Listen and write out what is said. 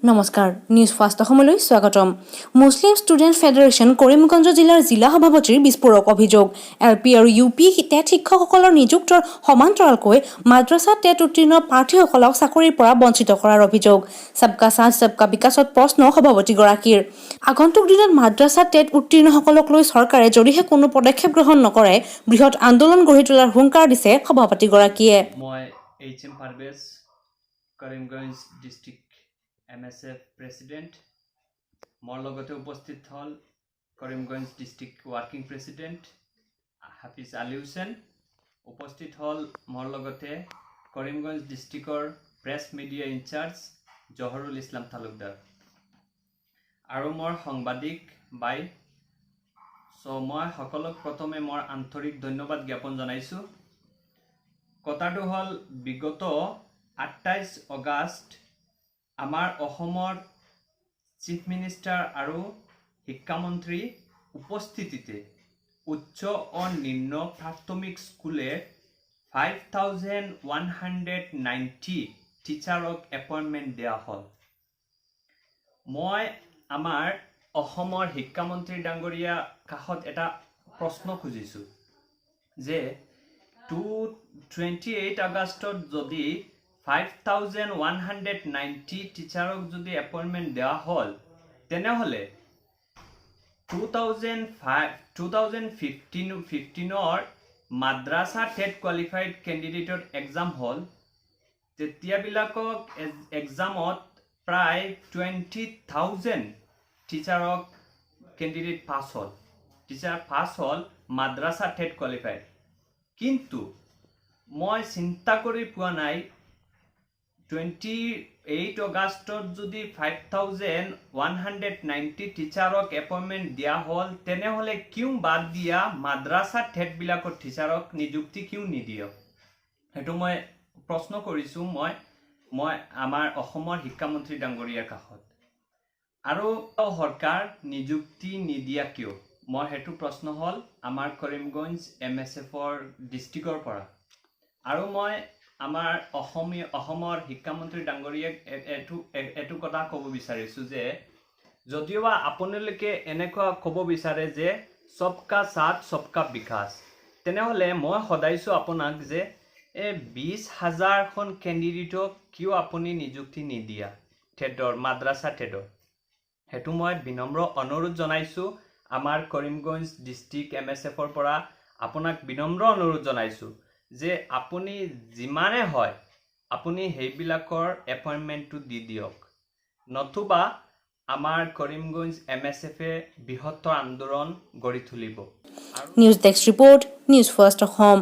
নমস্কাৰ news first অসমলৈ স্বাগতম মুছলিম ষ্টুডেণ্ট ফেডাৰেশ্যন কৰিমগঞ্জ জিলাৰ জিলা সভাপতিৰ বিস্ফোৰক অভিযোগ এলপি আৰু ইউপি টেট শিক্ষকসকলৰ নিযুক্তৰ সমান্তৰালকৈ মাদ্ৰাছা টেট উত্তীৰ্ণ প্ৰাৰ্থীসকলক চাকৰিৰ পৰা বঞ্চিত কৰাৰ অভিযোগ সবকা সাথ সবকা বিকাশত প্ৰশ্ন সভাপতিগৰাকীৰ আগন্তুক দিনত মাদ্ৰাছা টেট উত্তীৰ্ণসকলক লৈ চৰকাৰে যদিহে কোনো পদক্ষেপ গ্ৰহণ নকৰে বৃহৎ আন্দোলন গঢ়ি তোলাৰ হুংকাৰ দিছে সভাপতিগৰাকীয়ে মই H M. Parvez Karimganj district MSF president মোৰ লগতে উপস্থিত হ'ল Karimganj district working president Hafiz Ali Hussain উপস্থিত হ'ল মোৰ লগতে কৰিমগঞ্জ ডিষ্ট্ৰিক্টৰ press media in charge Jahurul Islam Talukdar আৰু মোৰ সাংবাদিক বাই মই সকলোক প্ৰথমে মোৰ আন্তৰিক ধন্যবাদ জ্ঞাপন জনাইছোঁ কথাটো হ'ল বিগত 28 আগষ্ট আমাৰ অসমৰ চিফ মিনিষ্টাৰ আৰু শিক্ষামন্ত্ৰী উপস্থিতিতে উচ্চ ও নিম্ন প্ৰাথমিক স্কুলে 5190 টিচাৰক এপইণ্টমেণ্ট দিয়া হ'ল মই আমাৰ অসমৰ শিক্ষামন্ত্ৰী ডাঙৰীয়া কাষত এটা প্ৰশ্ন খুজিছোঁ যে 28 আগষ্টত যদি 5190 টিচাৰক যদি এপইণ্টমেণ্ট দিয়া হ'ল তেনেহ'লে 2015ৰ মাদ্ৰাছা টেট কোৱালিফাইড কেণ্ডিডেটৰ এক্সাম হ'ল তেতিয়াবিলাকক এক্সামত প্ৰায় 20,000 টিচাৰক কেণ্ডিডেট পাছ হ'ল টিচাৰ পাছ হ'ল মাদ্ৰাছা টেট কোৱালিফাইড কিন্তু মই চিন্তা কৰি পোৱা নাই 28 আগষ্টত যদি 5190 টিচাৰক এপইণ্টমেণ্ট দিয়া হ'ল তেনেহ'লে কিয় বাদ দিয়া মাদ্ৰাছা টেটবিলাকৰ টিচাৰক নিযুক্তি কিয় নিদিয়ক সেইটো মই প্ৰশ্ন কৰিছোঁ মই আমাৰ অসমৰ শিক্ষামন্ত্ৰী ডাঙৰীয়াৰ কাষত আৰু চৰকাৰ নিযুক্তি নিদিয়া কিয় মই সেইটো প্ৰশ্ন হ'ল আমাৰ কৰিমগঞ্জ MSFৰ ডিষ্ট্ৰিক্টৰ পৰা আৰু মই আমাৰ অসমৰ শিক্ষামন্ত্ৰী ডাঙৰীয়াক এইটো কথা ক'ব বিচাৰিছোঁ যে যদিওবা আপোনালোকে এনেকুৱা ক'ব বিচাৰে যে সবকা সাথ সবকা বিকাশ তেনেহ'লে মই সদায়ছোঁ আপোনাক যে এই 20,000খন কেণ্ডিডেটক কিয় আপুনি নিযুক্তি নিদিয়া টেটৰ মাদ্ৰাছা টেটৰ সেইটো মই বিনম্ৰ অনুৰোধ জনাইছোঁ আমাৰ কৰিমগঞ্জ ডিষ্ট্ৰিক্ট MSFৰ পৰা আপোনাক বিনম্ৰ অনুৰোধ জনাইছোঁ যে আপুনি যিমানে হয় আপুনি সেইবিলাকৰ এপইণ্টমেণ্টটো দি দিয়ক নতুবা আমাৰ কৰিমগঞ্জ MSFে বৃহত্তৰ আন্দোলন গঢ়ি তুলিব news desk report news first Assam